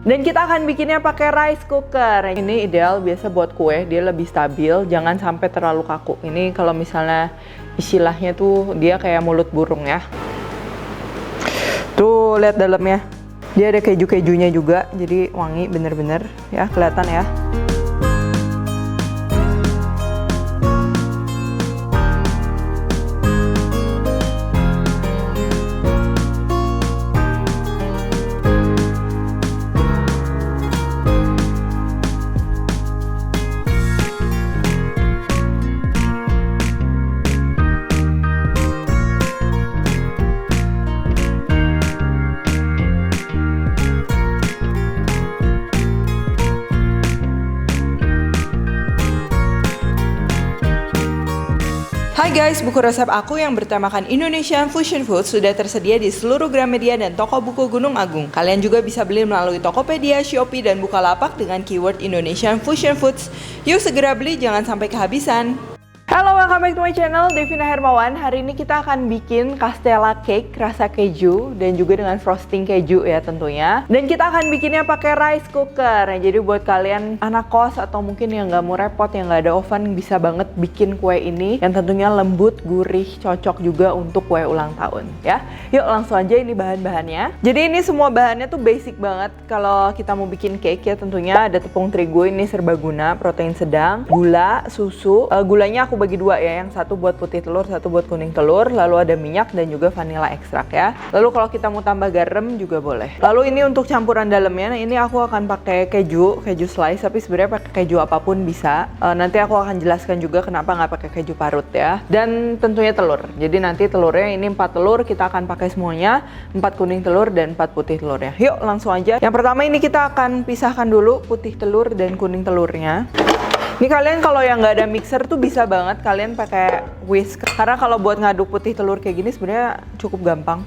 Dan kita akan bikinnya pakai rice cooker. Ini ideal biasa buat kue, dia lebih stabil, jangan sampai terlalu kaku. Ini kalau misalnya istilahnya tuh dia kayak mulut burung ya. Tuh lihat dalamnya, dia ada keju-kejunya juga, jadi wangi bener-bener ya, kelihatan ya. Hai guys, buku resep aku yang bertemakan Indonesian Fusion Food sudah tersedia di seluruh Gramedia dan toko buku Gunung Agung. Kalian juga bisa beli melalui Tokopedia, Shopee, dan Bukalapak dengan keyword Indonesian Fusion Foods. Yuk segera beli, jangan sampai kehabisan. Halo, welcome back to my channel, Devina Hermawan. Hari ini kita akan bikin castella cake rasa keju dan juga dengan frosting keju ya tentunya. Dan kita akan bikinnya pakai rice cooker. Nah, jadi buat kalian anak kos atau mungkin yang nggak mau repot, yang nggak ada oven, bisa banget bikin kue ini yang tentunya lembut, gurih, cocok juga untuk kue ulang tahun ya. Yuk langsung aja, ini bahan-bahannya. Jadi ini semua bahannya tuh basic banget kalau kita mau bikin cake ya. Tentunya ada tepung terigu, ini serbaguna, protein sedang, gula, susu. Gulanya aku bagi dua ya, yang satu buat putih telur, satu buat kuning telur, lalu ada minyak dan juga vanilla ekstrak ya. Lalu kalau kita mau tambah garam juga boleh. Lalu ini untuk campuran dalamnya, nah ini aku akan pakai keju slice, tapi sebenarnya pakai keju apapun bisa. Nanti aku akan jelaskan juga kenapa nggak pakai keju parut ya. Dan tentunya telur. Jadi nanti telurnya ini 4 telur, kita akan pakai semuanya, 4 kuning telur dan 4 putih telur ya. Yuk langsung aja. Yang pertama ini kita akan pisahkan dulu putih telur dan kuning telurnya. Ini kalian kalau yang nggak ada mixer tuh bisa banget kalian pakai whisk. Karena kalau buat ngaduk putih telur kayak gini sebenarnya cukup gampang.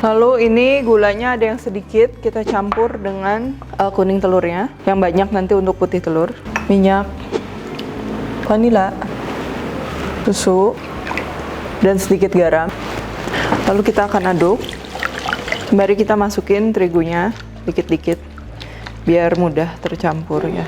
Lalu ini gulanya ada yang sedikit, kita campur dengan kuning telurnya. Yang banyak nanti untuk putih telur. Minyak, vanila, susu, dan sedikit garam. Lalu kita akan aduk. Mari kita masukin terigunya dikit-dikit biar mudah tercampur ya.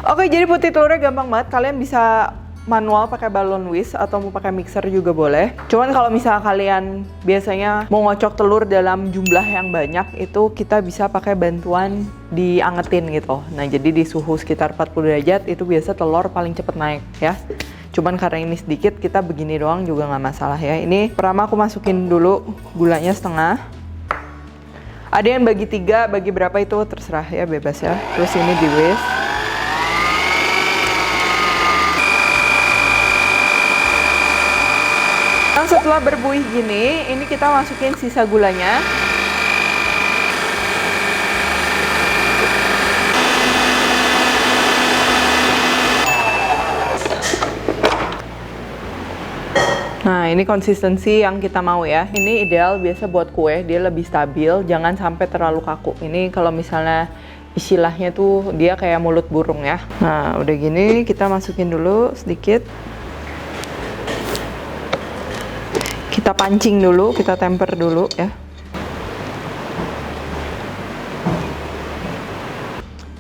Oke, jadi putih telurnya gampang banget. Kalian bisa manual pakai balon whisk atau mau pakai mixer juga boleh. Cuman kalau misalnya kalian biasanya mau ngocok telur dalam jumlah yang banyak, itu kita bisa pakai bantuan diangetin gitu. Nah, jadi di suhu sekitar 40 derajat itu biasa telur paling cepet naik ya. Cuman karena ini sedikit, kita begini doang juga nggak masalah ya. Ini pertama aku masukin dulu gulanya setengah. Ada yang bagi 3, bagi berapa itu terserah ya, bebas ya. Terus ini di whisk. Nah, setelah berbuih gini, ini kita masukin sisa gulanya. Nah, ini konsistensi yang kita mau ya. Ini ideal biasa buat kue, dia lebih stabil, jangan sampai terlalu kaku. Ini kalau misalnya istilahnya tuh dia kayak mulut burung ya. Nah, udah gini kita masukin dulu sedikit. Kita pancing dulu, kita temper dulu ya.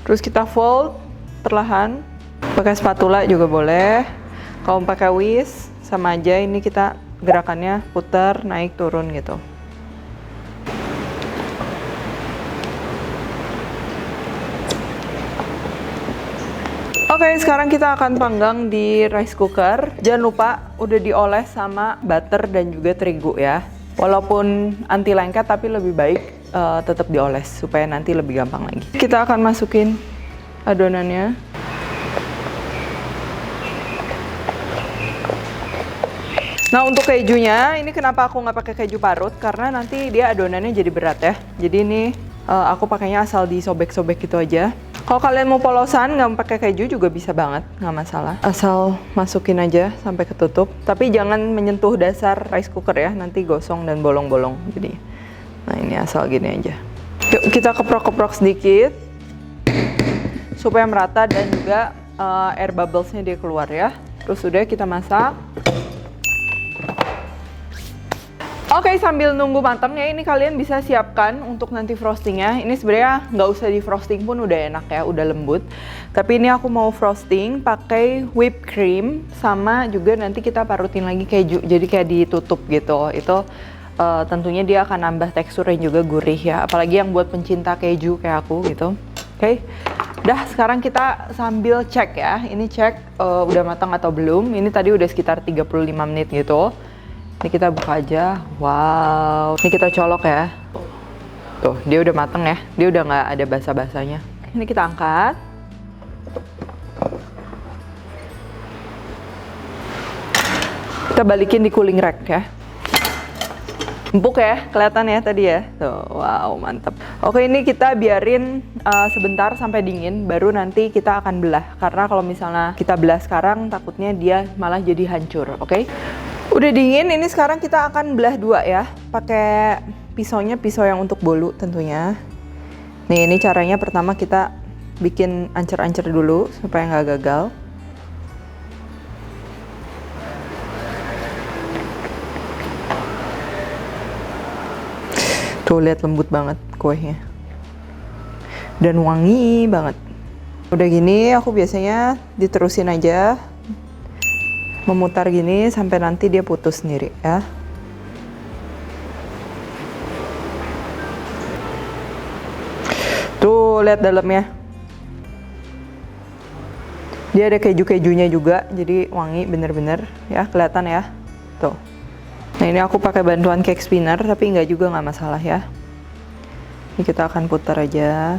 Terus kita fold perlahan. Pakai spatula juga boleh. Kalau pakai whisk sama aja, ini kita gerakannya putar, naik, turun gitu. Oke, sekarang kita akan panggang di rice cooker. Jangan lupa udah dioles sama butter dan juga terigu ya. Walaupun anti lengket tapi lebih baik tetap dioles supaya nanti lebih gampang lagi. Kita akan masukin adonannya. Nah, untuk kejunya ini kenapa aku nggak pakai keju parut? Karena nanti dia adonannya jadi berat ya. Jadi ini aku pakainya asal disobek-sobek gitu aja. Kalau kalian mau polosan, nggak pakai keju juga bisa banget, nggak masalah. Asal masukin aja sampai ketutup. Tapi jangan menyentuh dasar rice cooker ya, nanti gosong dan bolong-bolong. Jadi, nah ini asal gini aja. Yuk kita keprok-keprok sedikit supaya merata dan juga air bubblesnya dia keluar ya. Terus udah kita masak. Oke, sambil nunggu matang ya, ini kalian bisa siapkan untuk nanti frostingnya. Ini sebenarnya nggak usah di frosting pun udah enak ya, udah lembut. Tapi ini aku mau frosting pakai whipped cream sama juga nanti kita parutin lagi keju. Jadi kayak ditutup gitu. Itu tentunya dia akan nambah tekstur yang juga gurih ya. Apalagi yang buat pencinta keju kayak aku gitu. Oke. Dah, sekarang kita sambil cek ya. Ini cek udah matang atau belum. Ini tadi udah sekitar 35 menit gitu. Ini kita buka aja. Wow. Ini kita colok ya. Tuh, dia udah matang ya. Dia udah nggak ada basa-basanya. Ini kita angkat. Kita balikin di cooling rack ya. Empuk ya, kelihatan ya tadi ya. Tuh, wow, mantap. Oke, ini kita biarin sebentar sampai dingin, baru nanti kita akan belah. Karena kalau misalnya kita belah sekarang, takutnya dia malah jadi hancur, oke? Udah dingin, ini sekarang kita akan belah dua ya. Pakai pisaunya, pisau yang untuk bolu tentunya. Nih, ini caranya pertama kita bikin ancer-ancer dulu supaya nggak gagal. Tuh, lihat lembut banget kuenya. Dan wangi banget. Udah gini, aku biasanya diterusin aja. Memutar gini sampai nanti dia putus sendiri ya. Tuh, lihat dalamnya. Dia ada keju-kejunya juga, jadi wangi bener-bener ya, kelihatan ya. Tuh. Nah, ini aku pakai bantuan cake spinner, tapi nggak juga nggak masalah ya. Ini kita akan putar aja.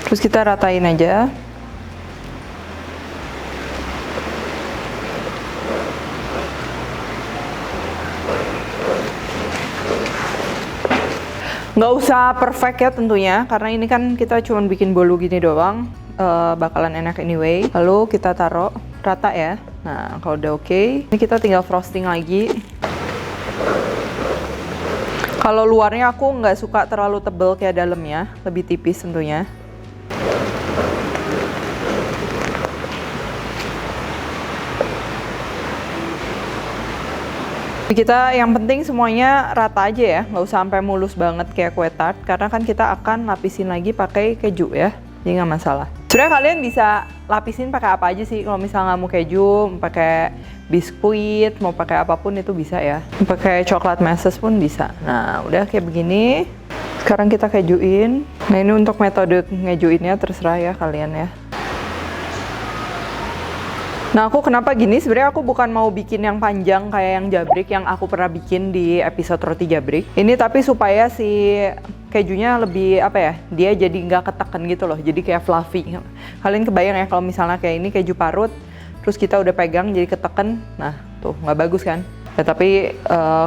Terus kita ratain aja. Nggak usah perfect ya tentunya, karena ini kan kita cuma bikin bolu gini doang, bakalan enak anyway. Lalu kita taruh rata ya. Nah, kalau udah oke, ini kita tinggal frosting lagi. Kalau luarnya aku nggak suka terlalu tebel kayak dalamnya, lebih tipis tentunya. Kita yang penting semuanya rata aja ya, nggak usah sampai mulus banget kayak kue tart, karena kan kita akan lapisin lagi pakai keju ya, jadi nggak masalah. Sebenarnya kalian bisa lapisin pakai apa aja sih, kalau misalnya nggak mau keju, mau pakai biskuit, mau pakai apapun itu bisa ya, pakai coklat meses pun bisa. Nah, udah kayak begini, sekarang kita kejuin. Nah, ini untuk metode ngejuinnya terserah ya kalian ya. Nah, aku kenapa gini? Sebenarnya aku bukan mau bikin yang panjang kayak yang jabrik yang aku pernah bikin di episode roti jabrik. Ini tapi supaya si kejunya lebih apa ya? Dia jadi nggak ketekan gitu loh. Jadi kayak fluffy. Kalian kebayang ya kalau misalnya kayak ini keju parut, terus kita udah pegang jadi ketekan. Nah, tuh nggak bagus kan? Ya, tapi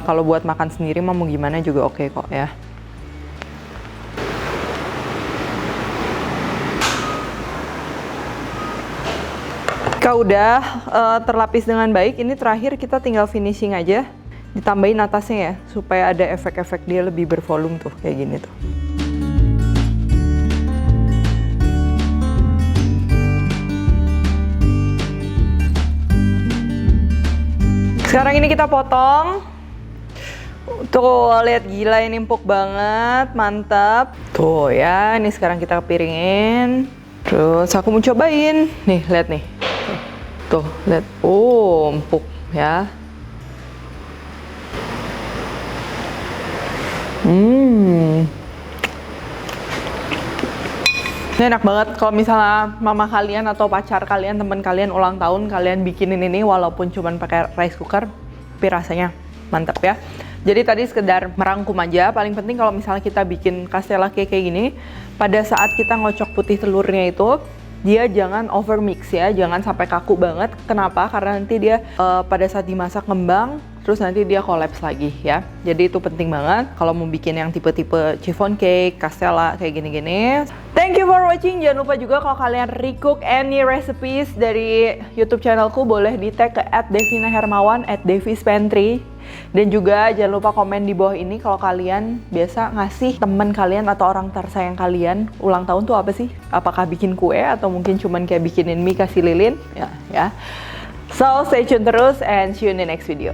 kalau buat makan sendiri mau gimana juga oke kok ya. Jika udah terlapis dengan baik, ini terakhir kita tinggal finishing aja, ditambahin atasnya ya, supaya ada efek-efek dia lebih bervolume tuh, kayak gini tuh. Sekarang ini kita potong. Tuh, lihat gila ini empuk banget, mantap. Tuh ya, ini sekarang kita piringin. Terus aku mau cobain. Nih, lihat nih. Tuh, lihat. Oh, empuk ya. Ini enak banget kalau misalnya mama kalian atau pacar kalian, teman kalian ulang tahun, kalian bikinin ini walaupun cuman pakai rice cooker, tapi rasanya mantap ya. Jadi tadi sekedar merangkum aja, paling penting kalau misalnya kita bikin castella cake kayak gini, pada saat kita ngocok putih telurnya itu, dia jangan over mix ya, jangan sampai kaku banget. Kenapa? Karena nanti dia pada saat dimasak ngembang, terus nanti dia collapse lagi ya. Jadi itu penting banget kalau mau bikin yang tipe-tipe chiffon cake, castella kayak gini-gini. Thank you for watching. Jangan lupa juga kalau kalian recook any recipes dari YouTube channelku, boleh di tag ke @devinahermawan, @devispantry. Dan juga jangan lupa komen di bawah ini kalau kalian biasa ngasih temen kalian atau orang tersayang kalian ulang tahun tuh apa sih? Apakah bikin kue atau mungkin cuman kayak bikinin mie kasih lilin? Ya. So stay tune terus and see you in the next video.